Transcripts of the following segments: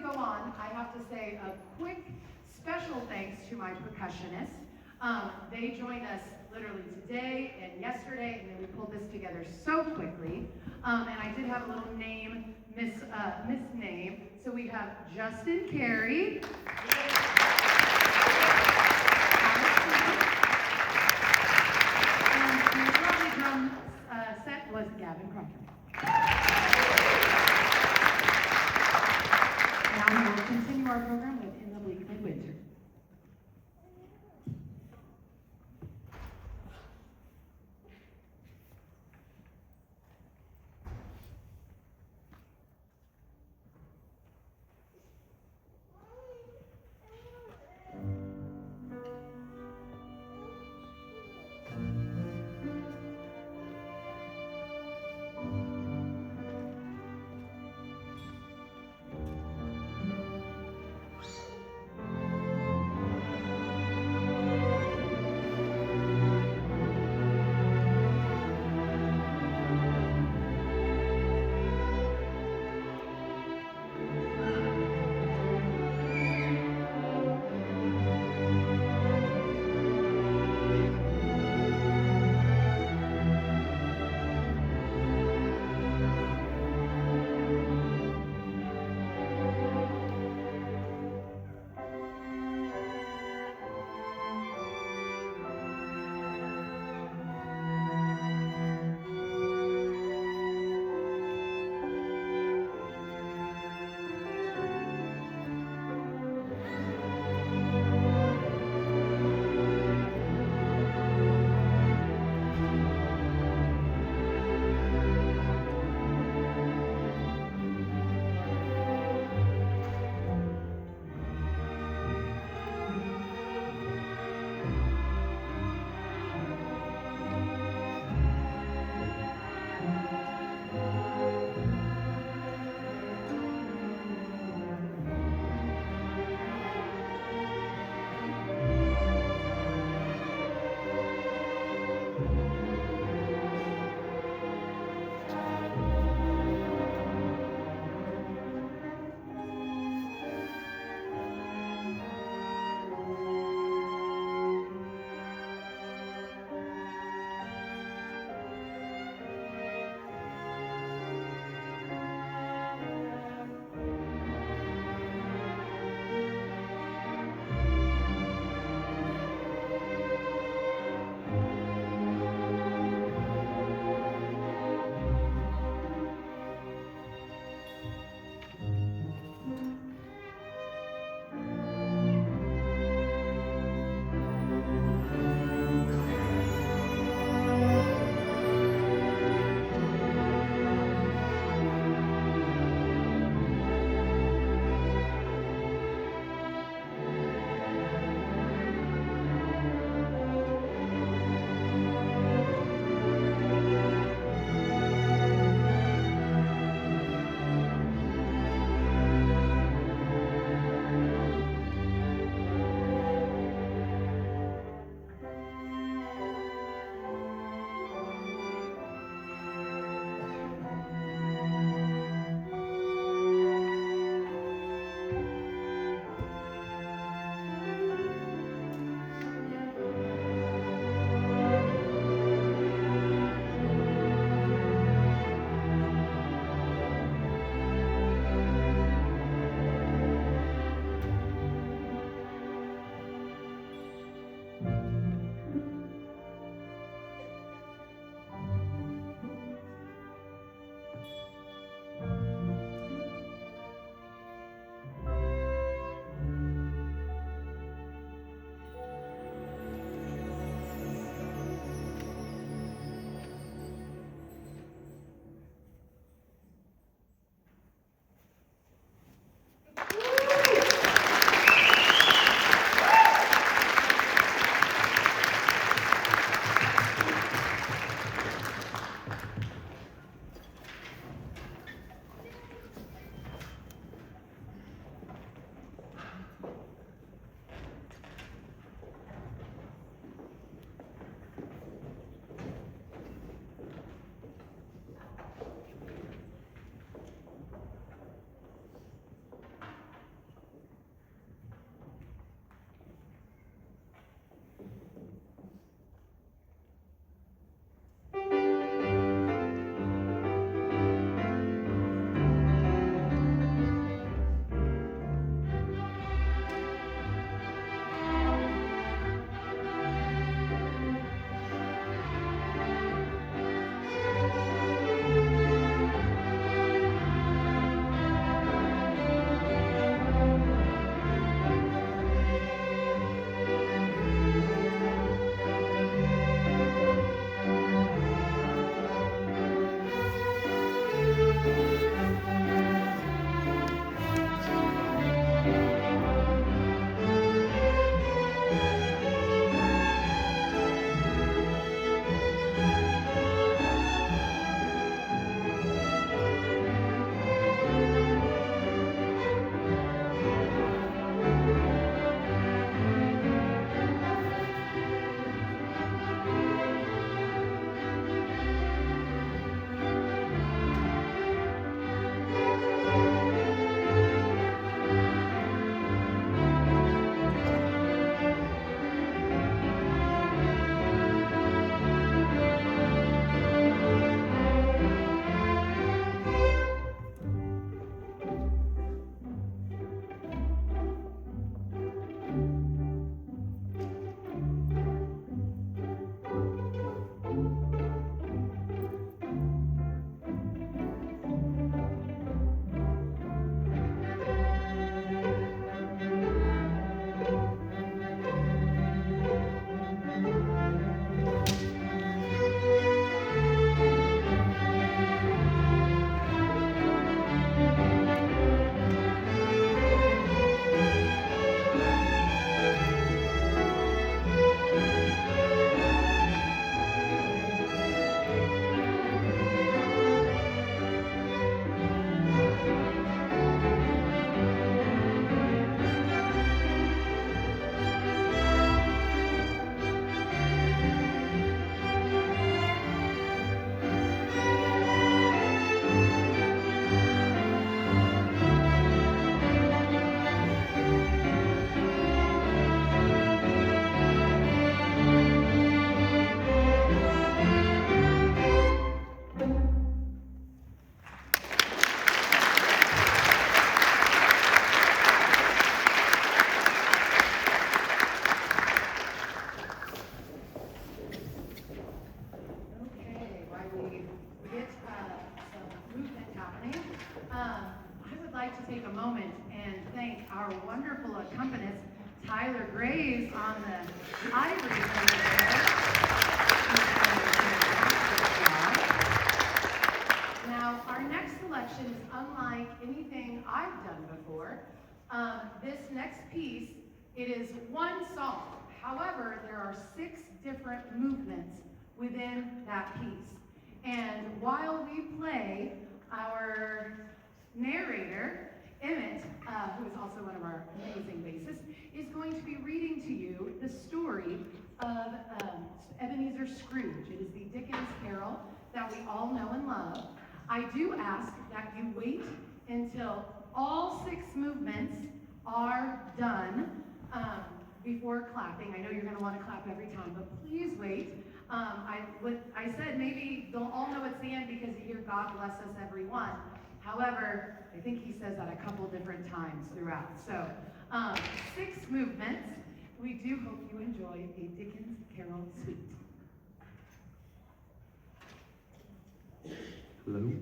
go on, I have to say a quick special thanks to my percussionists. They joined us literally today and yesterday, and then we pulled this together so quickly. And I did have a little name, misname. So we have Justin Carey. And the early drum set was Gavin Crocker. Now we will continue our program with In the Bleak Midwinter. I would like to take a moment and thank our wonderful accompanist, Tyler Graves, on the ivory over there. Now, our next selection is unlike anything I've done before. This next piece, it is one song. However, there are 6 different movements within that piece. And while we play, our narrator, Emmett, who is also one of our amazing bassists, is going to be reading to you the story of Ebenezer Scrooge. It is the Dickens carol that we all know and love. I do ask that you wait until all 6 movements are done before clapping. I know you're going to want to clap every time, but please wait. I said maybe they'll all know it's the end because you hear God bless us everyone. However, I think he says that a couple different times throughout. So 6 movements. We do hope you enjoy a Dickens carol suite. Hello.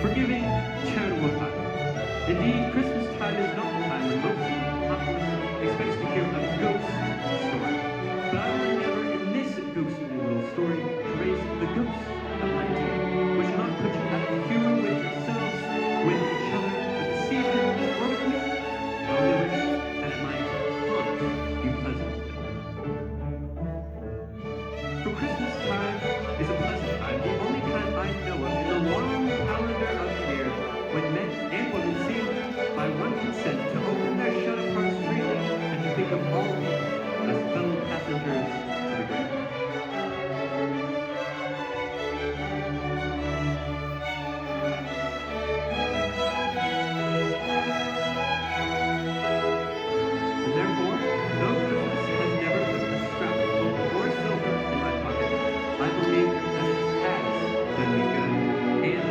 Forgiving, charitable time. Indeed, Christmas time is not the time when most populace expects to hear a ghost story. But I will endeavor in this ghostly little story to raise the ghost of my day, which will not put you out of humor with yourselves, with each other, with the season, or with me. I only wish that it might haunt you pleasantly. For Christmas time is a pleasant time, the only time I know of in the long calendar of the year when men and women seem, by one consent, to open their shut-up hearts freely and to think of all people as fellow passengers to the grave. And therefore, though Christmas has never put a scrap of gold or silver in my pocket, I believe that it has done me good and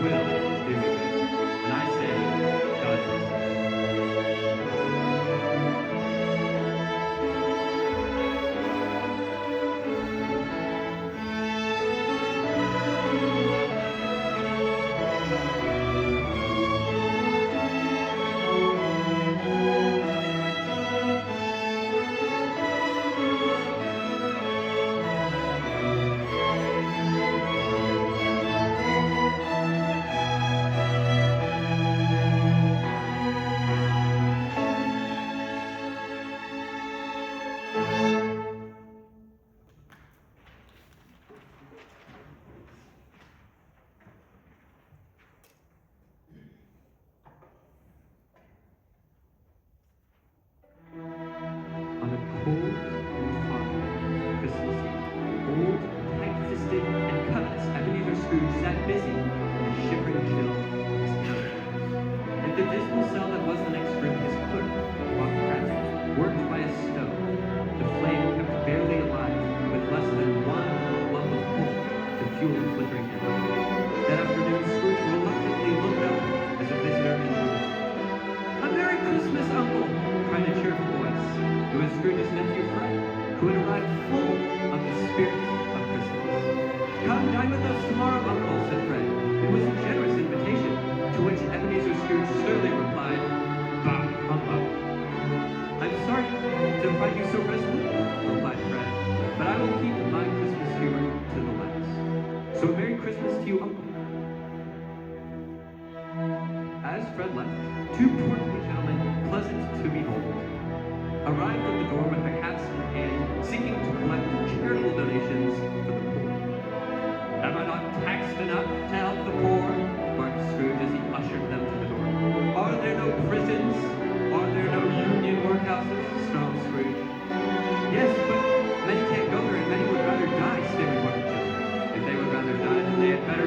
will do me good. And I say, God bless you. On a cold, foggy Christmas Eve, old, tight-fisted, and covetous Ebenezer Scrooge sat busy in the shivering chill of his countertop. In the dismal cell that was the next room, his clerk, Bob Cratchit, worked by a stove, the flame kept barely alive, with less than one lump of coal to fuel the flickering embers. That afternoon, Scrooge reluctantly looked up as a visitor entered the room. "A Merry Christmas, Uncle!" cried a cheerful voice. It was Scrooge's nephew Fred, who had arrived full of the spirit of Christmas. "Come dine with us tomorrow, Uncle," said Fred. It was a generous invitation, to which Ebenezer Scrooge sternly replied, "Bah, humbug." "I'm sorry to find you so resolute," replied Fred, "but I will keep my Christmas humor to the last. So a Merry Christmas to you, Uncle." As Fred left, 2 portly gentlemen, pleasant to behold, arrived at the door with their hats in hand, seeking to collect charitable donations for the poor. "Am I not taxed enough to help the poor?" barked Scrooge as he ushered them to the door. "Are there no prisons? Are there no union workhouses?" snarled Scrooge. "Yes, but many can't go there and many would rather die," stammered one of the gentlemen. "If they would rather die, then they had better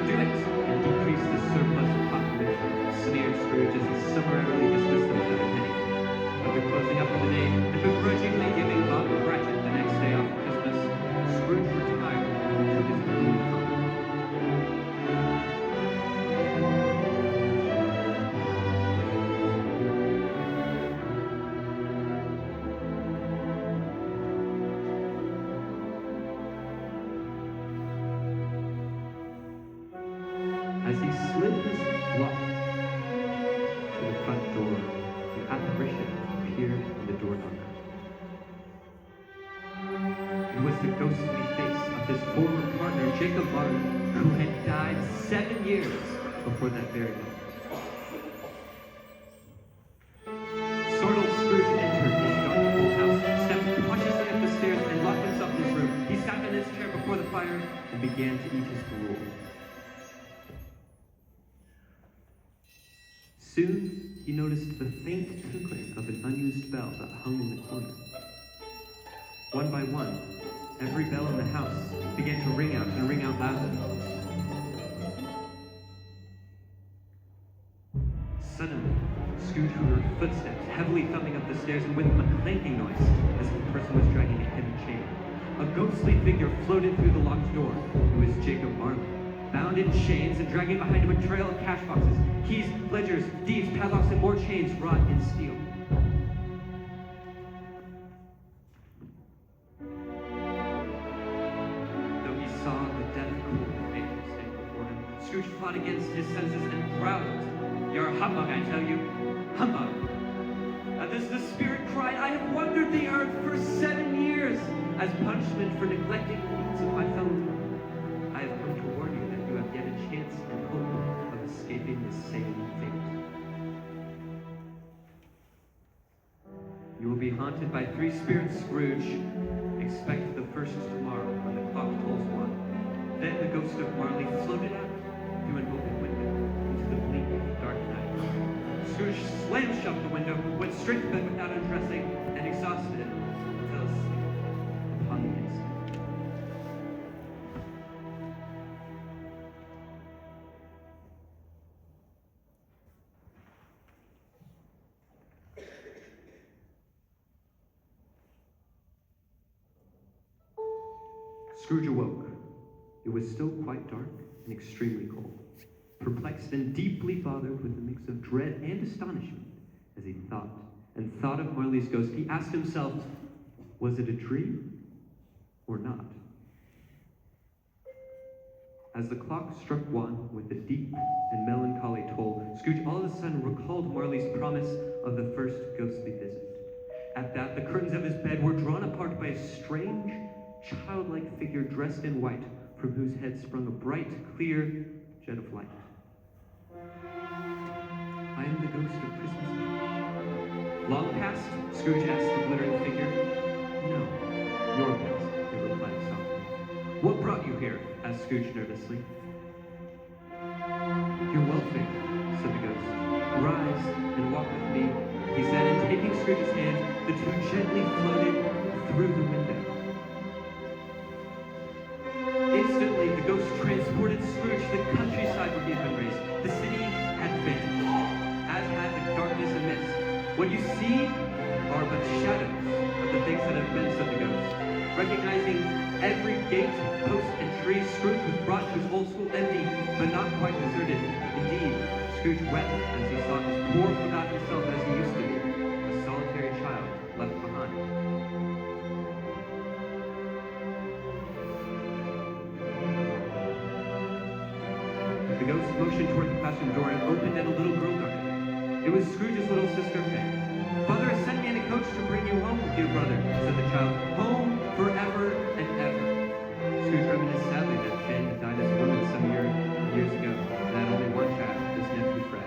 As he slid his block to the front door, an apparition appeared in the door knocker. It was the ghostly face of his former partner, Jacob Marley, who had died 7 years before that very night. Startled, Scrooge entered his dark old house, stepped cautiously up the stairs, and locked himself in his room. He sat in his chair before the fire and began to eat his gruel. Soon, he noticed the faint tinkling of an unused bell that hung in the corner. One by one, every bell in the house began to ring out and ring out loudly. Suddenly, Scrooge heard footsteps heavily thumping up the stairs and with them a clanking noise as if a person was dragging a heavy chain. A ghostly figure floated through the locked door. It was Jacob Marley, bound in chains and dragging behind him a trail of cash boxes, keys, ledgers, deeds, padlocks, and more chains wrought in steel. Though he saw the death-cold figure standing before him, Scrooge fought against his senses and growled, "You're a humbug, I tell you. Humbug!" At this the spirit cried, "I have wandered the earth for 7 years as punishment for neglecting the needs of my fellow men. I have come to warn you that you have yet a chance and hope of escaping the same fate. You will be haunted by 3 spirits, Scrooge. Expect the first tomorrow when the clock tolls 1. Then the ghost of Marley floated out through an open window into the bleak, dark night. Scrooge slammed shut the window, went straight to bed without undressing, and exhausted, fell asleep upon the instant. Scrooge awoke. It was still quite dark and extremely cold. Perplexed and deeply bothered with a mix of dread and astonishment as he thought of Marley's ghost, he asked himself, was it a dream or not? As the clock struck 1 with a deep and melancholy toll, Scrooge all of a sudden recalled Marley's promise of the first ghostly visit. At that, the curtains of his bed were drawn apart by a strange, childlike figure dressed in white, from whose head sprung a bright, clear jet of light. I am the ghost of Christmas Eve. Long past? Scrooge asked the glittering figure. No, your past, it replied softly. What brought you here? Asked Scrooge nervously. Your welfare, said the ghost. Rise and walk with me, he said, and taking Scrooge's hand, the two gently floated through the window. Instantly, the ghost transported Scrooge to the countryside where he had been raised. The city had vanished, as had the darkness and mist. What you see are but shadows of the things that have been, said the ghost. Recognizing every gate, post, and tree, Scrooge was brought to his old school empty, but not quite deserted. Indeed, Scrooge wept as he saw his poor, forgotten self as he used to be, a solitary child left behind. The ghost motioned toward the classroom door and opened, and a little girl darted. It was Scrooge's little sister, Faye. Father has sent me in a coach to bring you home, dear brother, said the child. Home forever and ever. Scrooge reminisced sadly that Faye had died as a woman some years ago, and had only one child, his nephew Fred.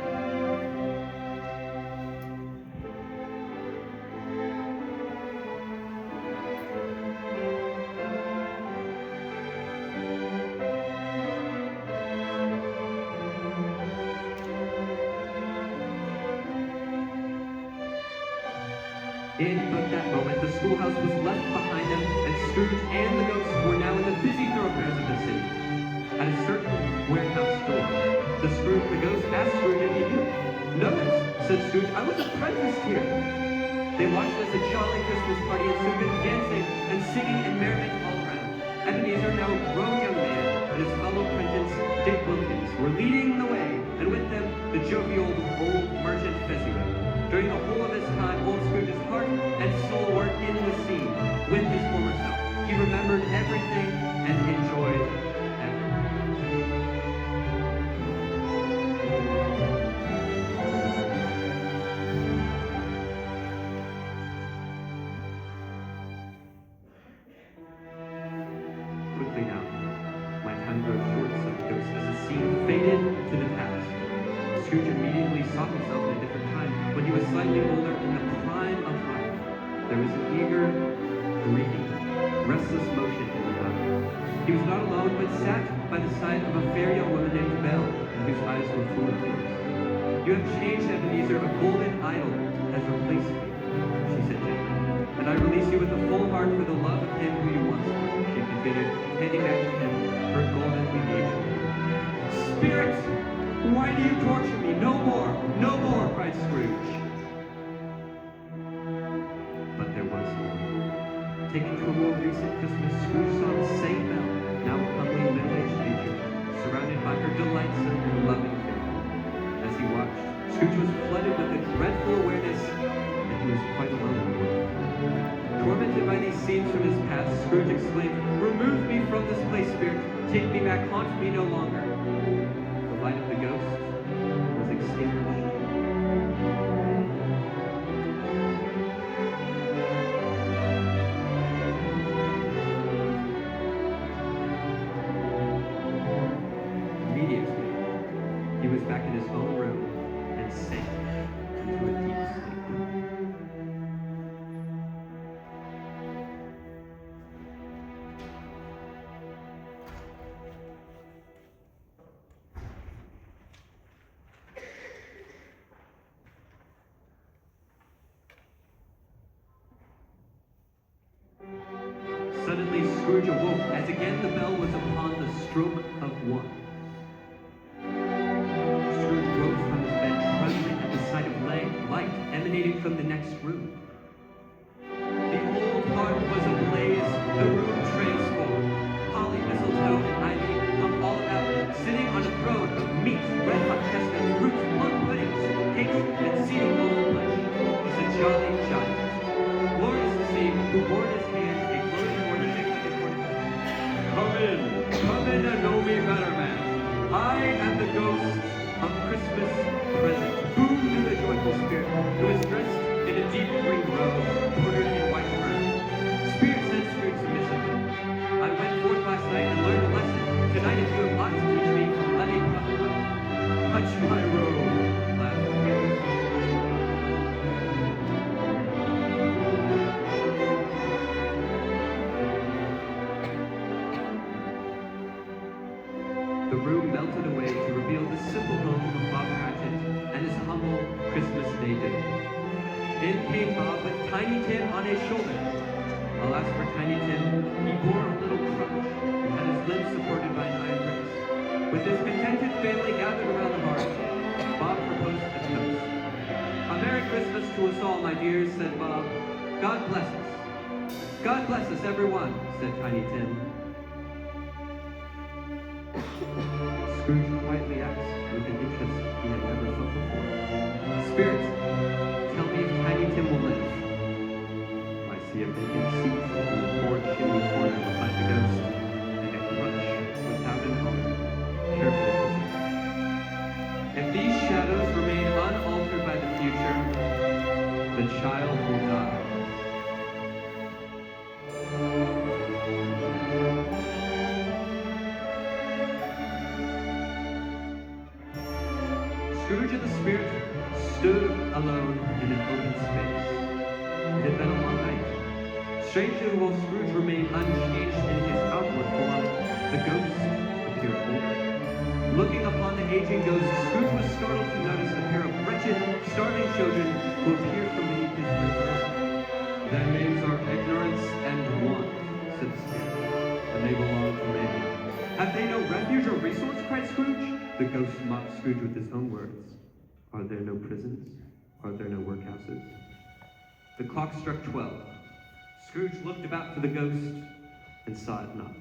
In but that moment, the schoolhouse was left behind them, and Scrooge and the ghost were now in the busy thoroughfares of the city. At a certain warehouse door, the ghost asked Scrooge if he knew. Notice, said Scrooge, I was apprenticed here. They watched as a jolly Christmas party ensued, dancing and singing and merriment all around. Ebenezer, now a grown young man, and his fellow apprentice, Dick Wilkins, were leading the way, and with them, the jovial old merchant Fezziwig. During the whole of this time, old Scrooge's heart and soul were in the scene with his former self. He remembered everything and enjoyed everything. There was an eager, greedy, restless motion in the house. He was not alone, but sat by the side of a fair young woman named Belle, whose eyes were full of tears. "You have changed, Ebenezer. A golden idol has replaced me," she said gently. "And I release you with a full heart for the love of him who you once were," she continued, handing back to him her golden engagement ring. "Spirit, why do you torture me? No more, no more," cried Scrooge. But there was more. Taken to a more recent Christmas, Scrooge saw the same Belle, now a comely middle-aged nature, surrounded by her delightsome and loving family. As he watched, Scrooge was flooded with a dreadful awareness that he was quite alone in the world. Tormented by these scenes from his past, Scrooge exclaimed, "Remove me from this place, Spirit! Take me back, haunt me no longer!" The light of the ghost was extinguished. Immediately, he was back in his own room and sank into a deep sleep. Suddenly, Scrooge awoke as again the bell was upon the stroke of one. Scrooge rose from his bed, trembling at the sight of light emanating from the next room. The old heart was ablaze, the room transformed. Holly, mistletoe, and ivy hung all about, sitting on a throne of meat, red-hot chestnuts, fruits, plum puddings, cakes, and seeding bowls of punch. Was a jolly giant, glorious to see, who bore in his hand a gloating ornament like a tortoise. Come in and know me better, man. I am the ghost of Christmas present. Boomed the joyful spirit, who is dressed in a deep green robe, bordered in white fur. Spirit said Scrooge submissively, "I went forth last night and learned a lesson. Tonight, if you have aught to teach me, let me touch my robe," laughed the ghost. The room melted away to reveal the simple home of Bob Cratchit and his humble Christmas Day dinner. In came Bob with Tiny Tim on his shoulder. Alas for Tiny Tim, he bore a little crutch and had his limbs supported by an iron brace. With his contented family gathered around the hearth, Bob proposed a toast. "A Merry Christmas to us all, my dears," said Bob. "God bless us. God bless us, everyone," said Tiny Tim. Scrooge quietly asked, with an interest he had never felt before, "Spirit, tell me if Tiny Tim will live." "I see a vacant seat in the poor chimney corner," replied the ghost, "and a crutch without an owner, carefully preserved. If these shadows remain unaltered by the future, the child will die." Scrooge and the Spirit stood alone in an open space. It had been a long night. Strangely, while Scrooge remained unchanged in his outward form, the ghost appeared older. Looking upon the aging ghost, Scrooge was startled to notice a pair of wretched, starving children who appeared from beneath his roof. "Their names are Ignorance and Want," said the Spirit, "and they belong to me." "Have they no refuge or resource?" cried Scrooge. The ghost mocked Scrooge with his own words. "Are there no prisons? Are there no workhouses?" The clock struck 12. Scrooge looked about for the ghost and saw it not.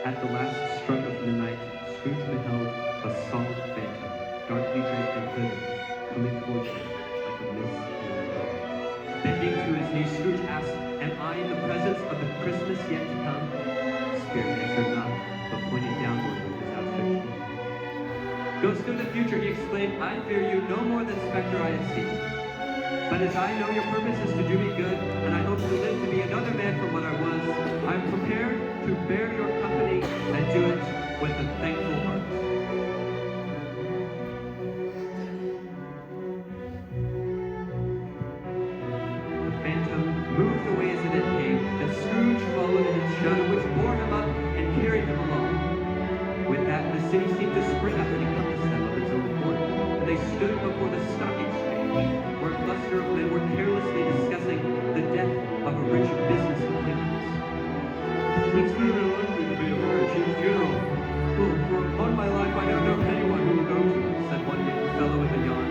At the last stroke of midnight, Scrooge beheld a solemn phantom, darkly draped in hood, coming towards him like a mist in the dark. Bending to his knees, Scrooge asked, "Am I in the presence of the Christmas yet to come?" The spirit answered not, but pointed downward with his outstretched hand. "Ghost of the future," he exclaimed, "I fear you no more than spectre I have seen. But as I know your purpose is to do me good, and I hope to live to be another man from what I was, I am prepared to bear your company and do it with a thankful heart." The phantom moved away as it had came, and Scrooge followed in its shadow, which bore him up and carried him along. With that, the city seemed to spring up and encompass them of its own accord, and they stood before the stock exchange, where a cluster of men were carelessly discussing the death of a rich business acquaintance. "It's very likely to be a very cheap funeral. Well, for upon my life I don't know anyone who will go to it," said one young fellow with a yawn.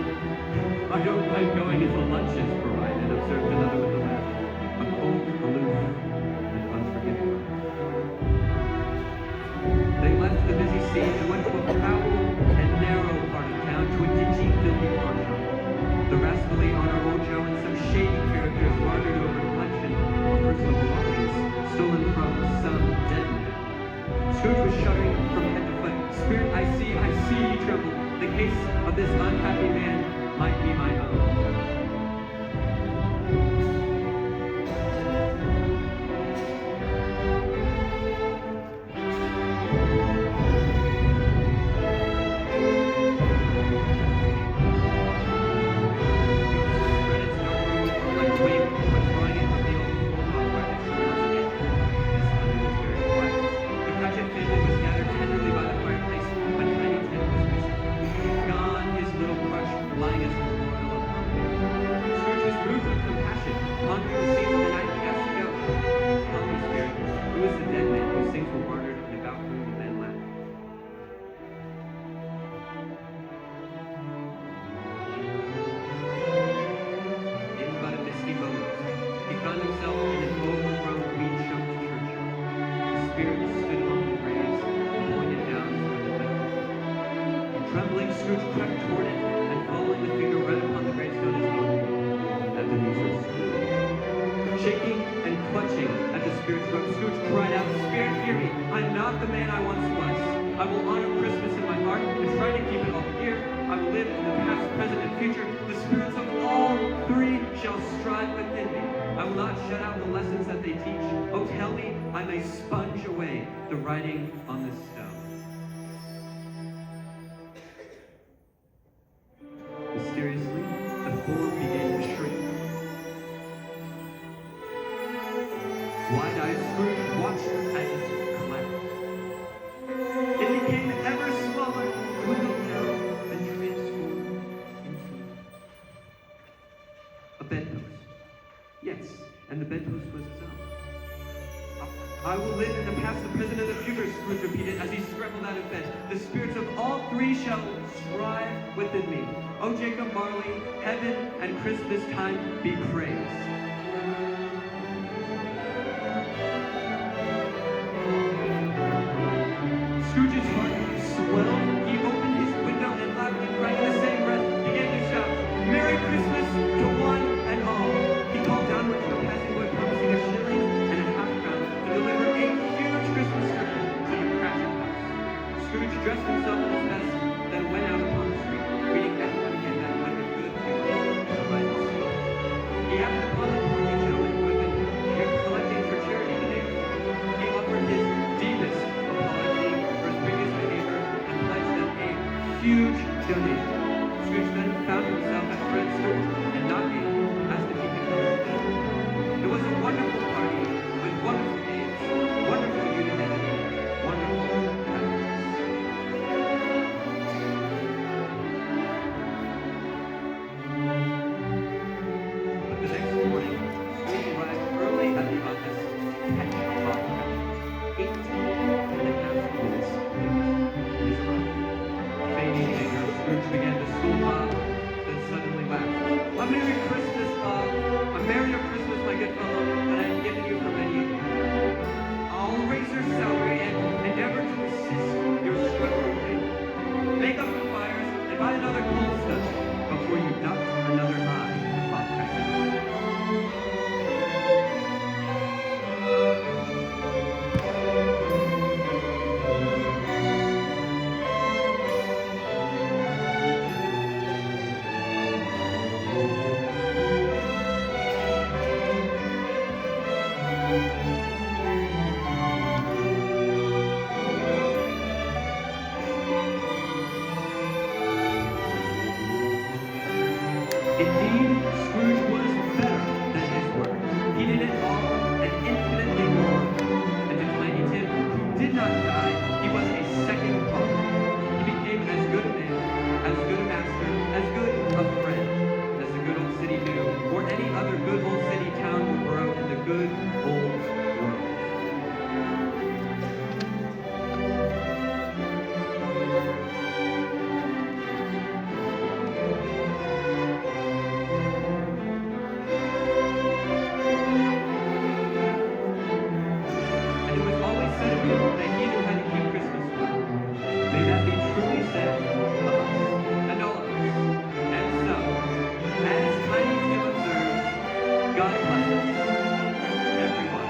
"I don't like going to lunches, provided," observed another with a laugh. A cold, aloof, and unforgiving one. They left the busy scene and went to a foul and narrow part of town, to a dingy, filthy pawn shop. The rascally Honor Old Joe and some shady characters bartered over collection of personal belongings stolen from some dead man. Scrooge was shuddering from head to foot. "Spirit, I see," he trembled. "The case of this unhappy man might be my own." Trembling, Scrooge crept toward it, and following the finger read upon the gravestone his own name, Ebenezer Scrooge. Shaking and clutching at the spirit's throat, Scrooge cried out, "Spirit, hear me! I'm not the man I once was. I will honor Christmas in my heart and try to keep it all here. I will live in the past, present, and future. The spirits of all three shall strive within me. I will not shut out the lessons that they teach. Oh, tell me I may sponge away the writing on this stone." Mysteriously, the form began to shrink. Wide-eyed Scrooge watched as it collapsed. It became ever smaller, dwindled down, and transformed into a bedpost. Yes, and the bedpost was his own. "I will live in the past, the present, and the future," Scrooge repeated as he scrambled out of bed. "The spirits of all three shall strive within me. O Jacob Marley, heaven and Christmas time be praised." Scrooge's heart swelled. He opened his window and loudly cried in the same breath, began to shout, "Merry Christmas to one and all." He called downward to a passing boy, promising a shilling and a half crown to deliver a huge Christmas turkey to the Cratchit house. Scrooge dressed himself in his best, then went out upon the street, greeting everyone he had met with a good humor and a light smile. He happened upon the portly gentleman who had been here collecting for charity the day before. He offered his deepest apology for his previous behavior and pledged them a huge donation. Scrooge then found himself at Fred's door and knocking, asked if he could come in. It was a wonderful party with wonderful games, wonderful unanimity, wonderful happiness. But the next morning, Scrooge arrived early at the office to catch a clock at 18.5 minutes late. His arrival. Feigning anger, Scrooge began to scold Bob, then suddenly laughed. "A Merry Christmas, Bob! A merrier Christmas, my good fellow, than I have given you for many a year. I'll raise your salary and endeavor Indeed, Scrooge was better than his word. He did it all and infinitely more. And to Tiny Tim, who did not die, he was a second father. He became as good a man, as good a master, as good a friend as the good old city knew, or any other good old city, town, or borough in the good old world. And it was always said of you that he knew how to keep Christmas well. May that be truly said of us and all of us. And so, as Tiny Tim observes, God bless us, everyone.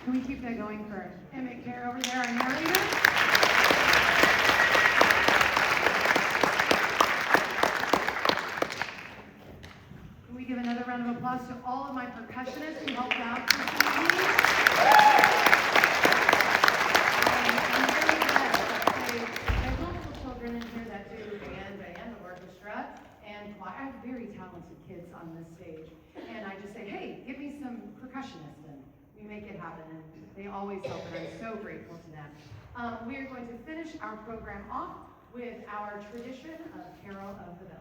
Can we keep that going for Emmett Care over there, our narrator? Can we give another round of applause to all of my percussionists who helped out this evening? I'm very glad. I have multiple children in here that do band and orchestra, and I have very talented kids on this stage. And I just say, hey, give me some percussionists, and we make it happen. And they always help, and I'm so grateful to them. We are going to finish our program off with our tradition of Carol of the Bells.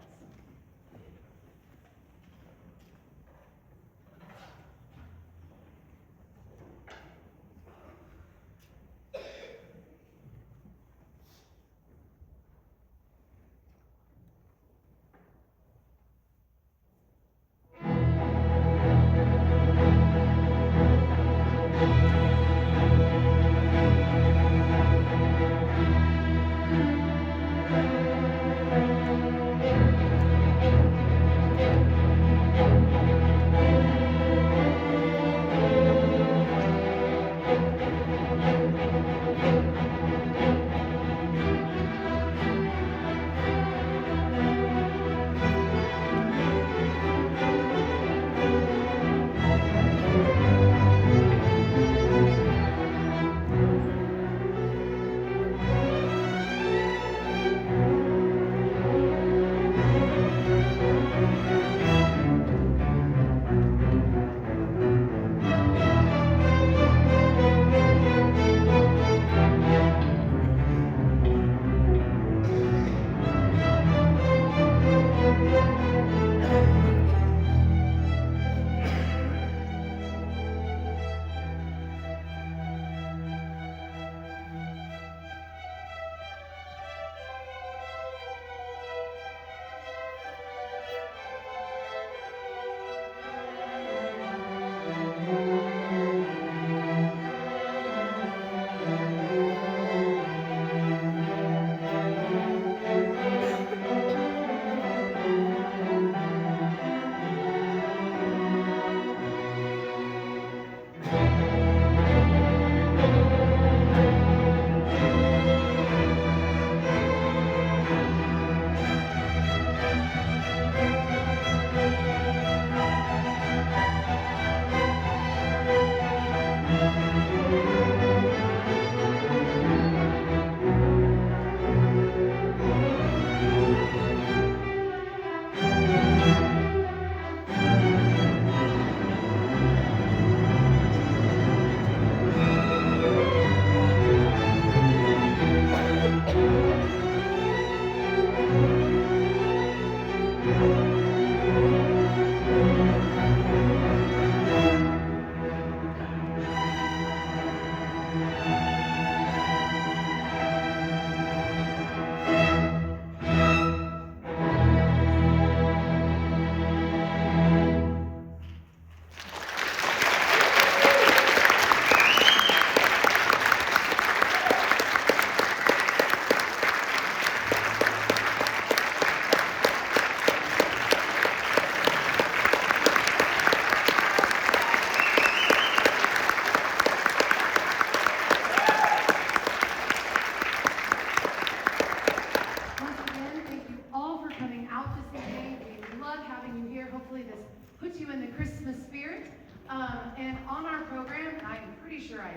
hopefully this puts you in the Christmas spirit. And on our program, I'm pretty sure I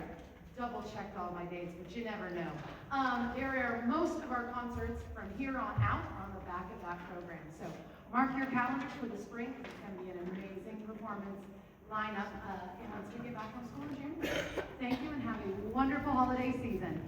double checked all my dates, but you never know. There are most of our concerts from here on out on the back of that program. So mark your calendars for the spring, because it's going to be an amazing performance lineup once we get back from school in January. Thank you and have a wonderful holiday season.